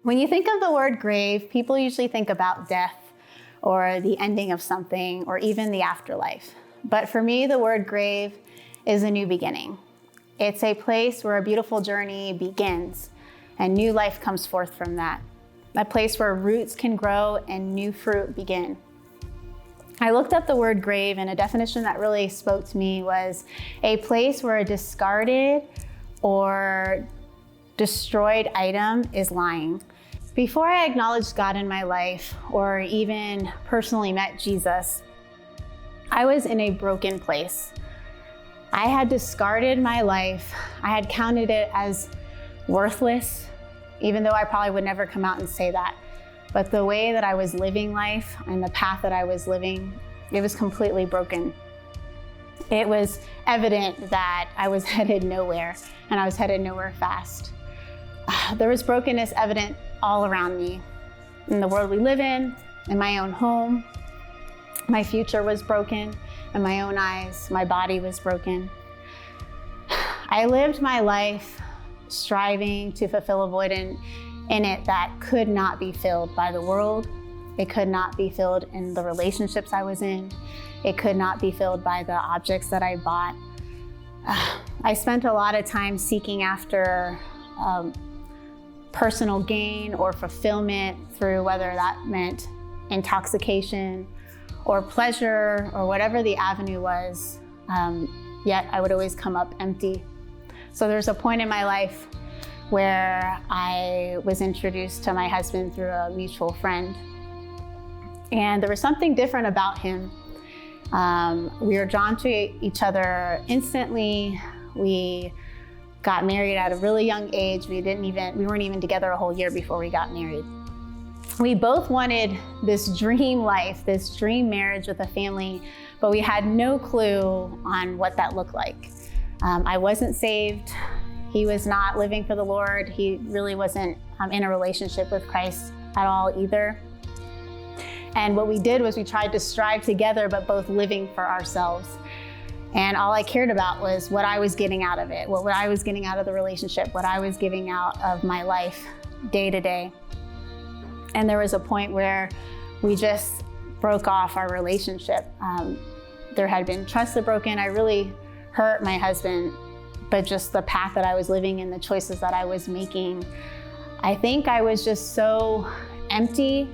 When you think of the word grave, people usually think about death or the ending of something or even the afterlife. But for me, the word grave is a new beginning. It's a place where a beautiful journey begins and new life comes forth from that. A place where roots can grow and new fruit begin. I looked up the word grave, and a definition that really spoke to me was a place where a discarded or destroyed item is lying. Before I acknowledged God in my life or even personally met Jesus, I was in a broken place. I had discarded my life. I had counted it as worthless, even though I probably would never come out and say that. But the way that I was living life and the path that I was living, it was completely broken. It was evident that I was headed nowhere, and I was headed nowhere fast. There was brokenness evident all around me, in the world we live in my own home. My future was broken in my own eyes. My body was broken. I lived my life striving to fulfill a void in it that could not be filled by the world. It could not be filled in the relationships I was in. It could not be filled by the objects that I bought. I spent a lot of time seeking after personal gain or fulfillment through whether that meant intoxication or pleasure or whatever the avenue was, yet I would always come up empty. So there's a point in my life where I was introduced to my husband through a mutual friend. And there was something different about him. We were drawn to each other instantly. We got married at a really young age. We weren't even together a whole year before we got married. We both wanted this dream life, this dream marriage with a family, but we had no clue on what that looked like. I wasn't saved. He was not living for the Lord. He really wasn't in a relationship with Christ at all either. And what we did was we tried to strive together, but both living for ourselves. And all I cared about was what I was getting out of it, what I was getting out of the relationship, what I was giving out of my life day to day. And there was a point where we just broke off our relationship. There had been trust broken. I really hurt my husband, but just the path that I was living and the choices that I was making, I think I was just so empty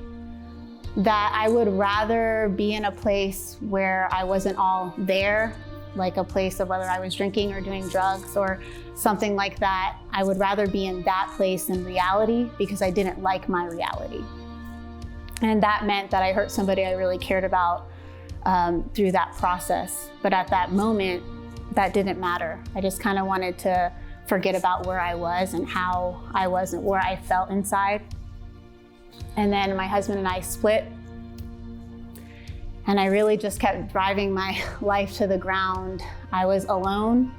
that I would rather be in a place where I wasn't all there, like a place of whether I was drinking or doing drugs or something like that. I would rather be in that place than reality because I didn't like my reality. And that meant that I hurt somebody I really cared about through that process. But at that moment, that didn't matter. I just kind of wanted to forget about where I was and how I was and where I felt inside. And then my husband and I split. And I really just kept driving my life to the ground. I was alone.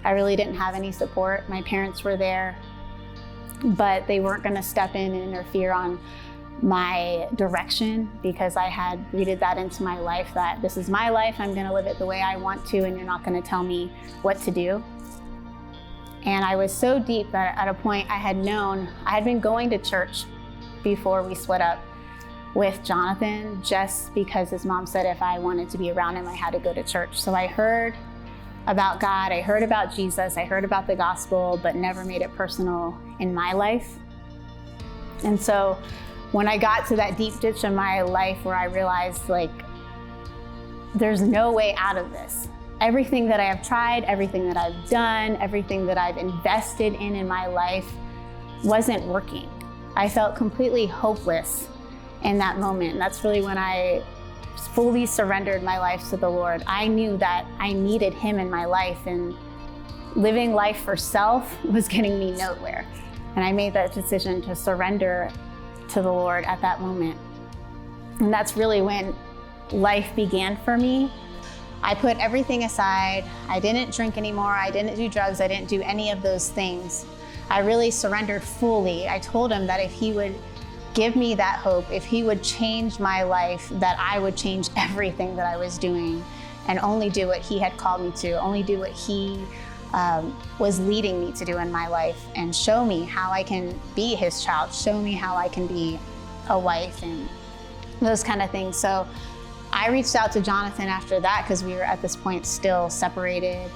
I really didn't have any support. My parents were there, but they weren't going to step in and interfere on my direction because I had rooted that into my life that this is my life. I'm going to live it the way I want to, and you're not going to tell me what to do. And I was so deep that at a point I had been going to church before we split up with Jonathan, just because his mom said if I wanted to be around him, I had to go to church. So I heard about God, I heard about Jesus, I heard about the gospel, but never made it personal in my life. And so when I got to that deep ditch in my life where I realized there's no way out of this. Everything that I have tried, everything that I've done, everything that I've invested in my life wasn't working. I felt completely hopeless in that moment. And that's really when I fully surrendered my life to the Lord. I knew that I needed Him in my life, and living life for self was getting me nowhere. And I made that decision to surrender to the Lord at that moment. And that's really when life began for me. I put everything aside. I didn't drink anymore. I didn't do drugs. I didn't do any of those things. I really surrendered fully. I told Him that if He would give me that hope, if He would change my life, that I would change everything that I was doing and only do what He had called me to, only do what He was leading me to do in my life, and show me how I can be his child, show me how I can be a wife and those kind of things. So I reached out to Jonathan after that, because we were at this point still separated,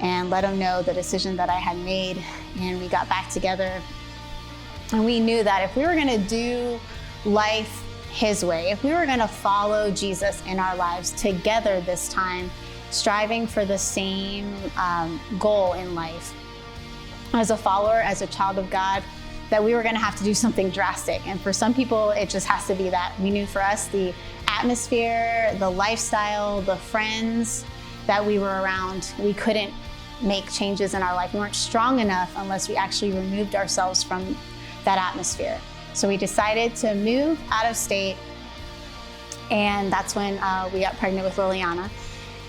and let him know the decision that I had made. And we got back together, and we knew that if we were going to do life his way, if we were going to follow Jesus in our lives together this time, striving for the same goal in life, as a follower, as a child of God, that we were going to have to do something drastic. And for some people, it just has to be that. We knew for us, the atmosphere, the lifestyle, the friends that we were around, we couldn't make changes in our life. We weren't strong enough unless we actually removed ourselves from that atmosphere. So we decided to move out of state, and that's when we got pregnant with Liliana.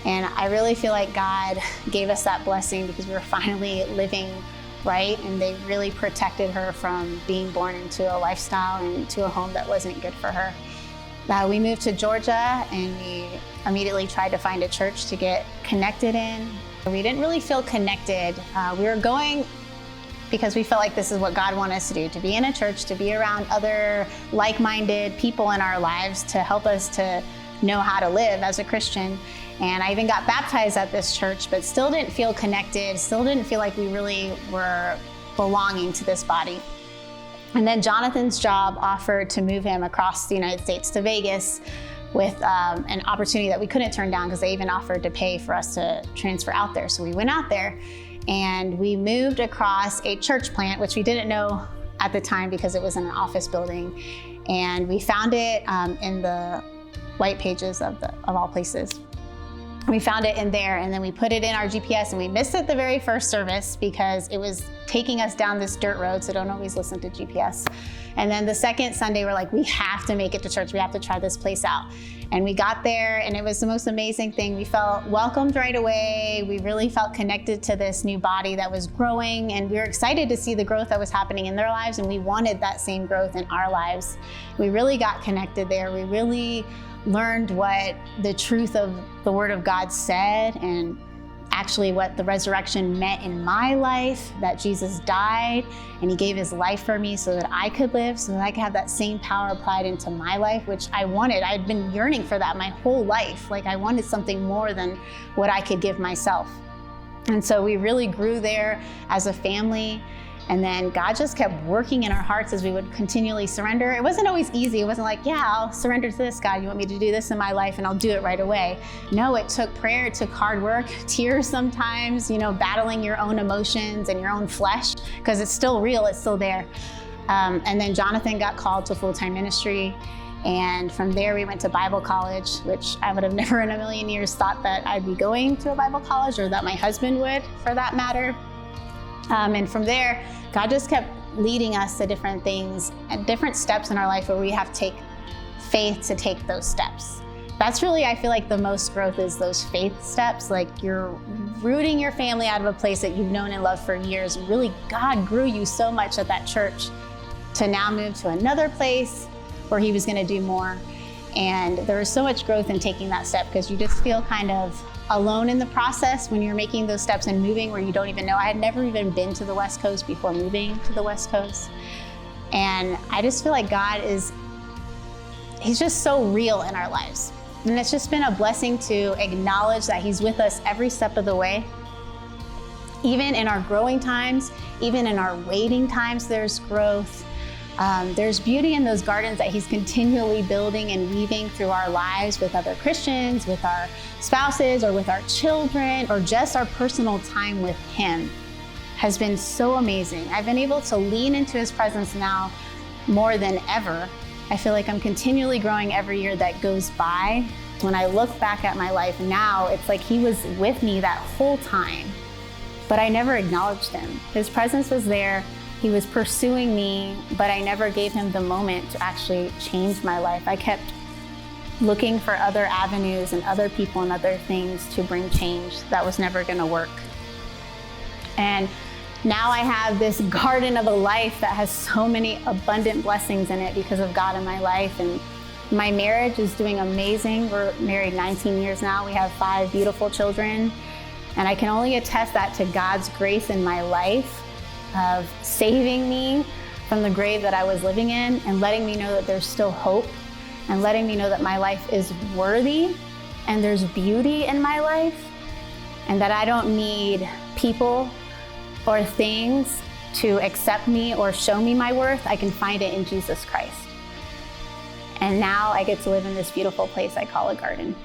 And I really feel like God gave us that blessing, because we were finally living right, and they really protected her from being born into a lifestyle and into a home that wasn't good for her. We moved to Georgia, and we immediately tried to find a church to get connected in. We didn't really feel connected. We were going because we felt like this is what God wanted us to do, to be in a church, to be around other like-minded people in our lives, to help us to know how to live as a Christian. And I even got baptized at this church, but still didn't feel connected, still didn't feel like we really were belonging to this body. And then Jonathan's job offered to move him across the United States to Vegas, with an opportunity that we couldn't turn down, because they even offered to pay for us to transfer out there. So we went out there, and we moved across a church plant, which we didn't know at the time because it was in an office building. And we found it in the white pages of all places. We found it in there, and then we put it in our GPS, and we missed it the very first service because it was taking us down this dirt road, so don't always listen to GPS. And then the second Sunday, we're like, we have to make it to church. We have to try this place out. And we got there, and it was the most amazing thing. We felt welcomed right away. We really felt connected to this new body that was growing, and we were excited to see the growth that was happening in their lives, and we wanted that same growth in our lives. We really got connected there. We really learned what the truth of the Word of God said, and actually what the resurrection meant in my life, that Jesus died and he gave his life for me so that I could live, so that I could have that same power applied into my life, which I wanted. I'd been yearning for that my whole life. Like, I wanted something more than what I could give myself. And so we really grew there as a family. And then God just kept working in our hearts as we would continually surrender. It wasn't always easy. It wasn't like, yeah, I'll surrender to this, God. You want me to do this in my life, and I'll do it right away. No, it took prayer, it took hard work, tears sometimes, battling your own emotions and your own flesh, because it's still real, it's still there. And then Jonathan got called to full-time ministry. And from there, we went to Bible college, which I would have never in a million years thought that I'd be going to a Bible college, or that my husband would, for that matter. And from there, God just kept leading us to different things and different steps in our life where we have to take faith to take those steps. That's really, I feel like, the most growth is those faith steps. Like, you're rooting your family out of a place that you've known and loved for years. And really, God grew you so much at that church to now move to another place where he was going to do more. And there was so much growth in taking that step, because you just feel kind of alone in the process when you're making those steps and moving where you don't even know. I had never even been to the West Coast before moving to the West Coast. And I just feel like God he's just so real in our lives. And it's just been a blessing to acknowledge that he's with us every step of the way. Even in our growing times, even in our waiting times, there's growth. There's beauty in those gardens that he's continually building and weaving through our lives with other Christians, with our spouses, or with our children, or just our personal time with him has been so amazing. I've been able to lean into his presence now more than ever. I feel like I'm continually growing every year that goes by. When I look back at my life now, it's like he was with me that whole time, but I never acknowledged him. His presence was there. He was pursuing me, but I never gave him the moment to actually change my life. I kept looking for other avenues and other people and other things to bring change that was never gonna work. And now I have this garden of a life that has so many abundant blessings in it because of God in my life. And my marriage is doing amazing. We're married 19 years now. We have 5 beautiful children. And I can only attest that to God's grace in my life of saving me from the grave that I was living in and letting me know that there's still hope and letting me know that my life is worthy and there's beauty in my life and that I don't need people or things to accept me or show me my worth. I can find it in Jesus Christ. And now I get to live in this beautiful place I call a garden.